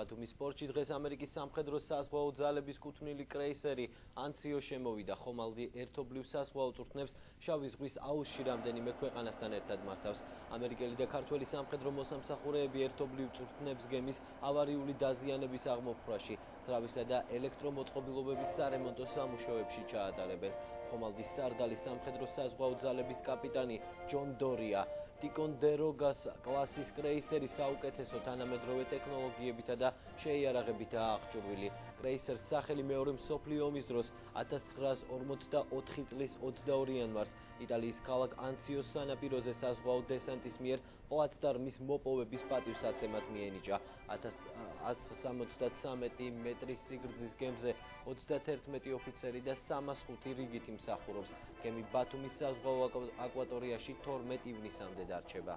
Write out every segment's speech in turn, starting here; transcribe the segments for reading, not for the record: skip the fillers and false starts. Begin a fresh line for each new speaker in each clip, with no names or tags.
ბათუმის პორტში დღეს ამერიკის სამხედრო საზღვაო ძალების კუთვნილი კრეისერი ანციო შემოვიდა. ხომალდი ერთობლივ საზღვაო წვრთნებს შავი ზღვის აუზში რამდენიმე ქვეყანასთან ერთად მართავს. ამერიკელი და ქართველი სამხედრო მოსამსახურეები ერთობლივ წვრთნებს გემის ავარიული დაზიანების აღმოფხვრაში, ძრავისა და ელექტრომოწყობილობების სარემონტო სამუშაოებში ჩაატარებენ. ხომალდის სარდალის სამხედრო საზღვაო ძალების კაპიტანი ჯონ დორია ტიკონდეროგას კლასის კრეისერი საუკეთესო თანამედროვე ტექნოლოგიებითა და შეიარაღებითაა აღჭურვილი. კრეისერს სახელი მეორე მსოფლიო ომის დროს 1944 წლის 22 იანვარს იტალიის ქალაქ ანციოს სანაპიროზე საზღვაო დესანტის მიერ პლაცდარმის მოპოვების პატივსაცემად მიენიჭა. 173 მეტრის სიგრძის გემზე 31 ოფიცერი და 305 რიგითი მსახურობს. გემი ბათუმის საზღვაო აკვატორიაში 12 ივნისამდე დარჩება.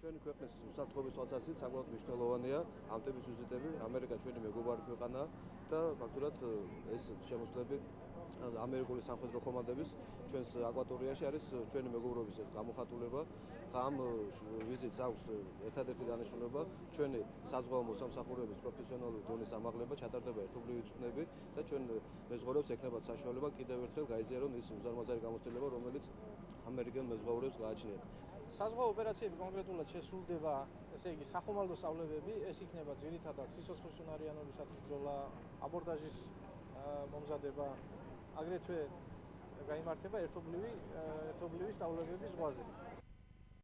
ჩვენი ქვეყნის უსაფრთხოების თვალსაზრისით საკმაოდ მნიშვნელოვანია ამ ტიპის ვიზიტები. ამერიკა ჩვენი მეგობარი ქვეყანაა და ფაქტურად ეს შემოსვლები ამერიკული სამხედრო კომანდების ჩვენს აკვატორიაში არის ჩვენი მეგობრობის გამოხატულება. ამ ვიზიტს აქვს ერთადერთი დანიშნულება ჩვენი საზღვაო მოსამსახურეების პროფესიონალური დონის ამაღლება, ჩატარდება ერთობლივი წვრთნები და ჩვენ მეზღვაურებს ექნებათ საშუალება კიდევ ერთხელ გაიზიარონ ის უზარმაზარი გამოცდილება, რომელიც ამერიკელ მეზღვაურებს გააჩნიათ.
საზღვაო ოპერაციები კონკრეტულად შესრულდება, ესე იგი, სახომალდო სწავლებები, ეს იქნება ძირითადად სიცოცხლის უნარიანობისათვის ბრძოლა, აბორდაჟის მომზადება, აგრეთვე გაიმართება ერთობლივი სწავლებები ზღვაზე.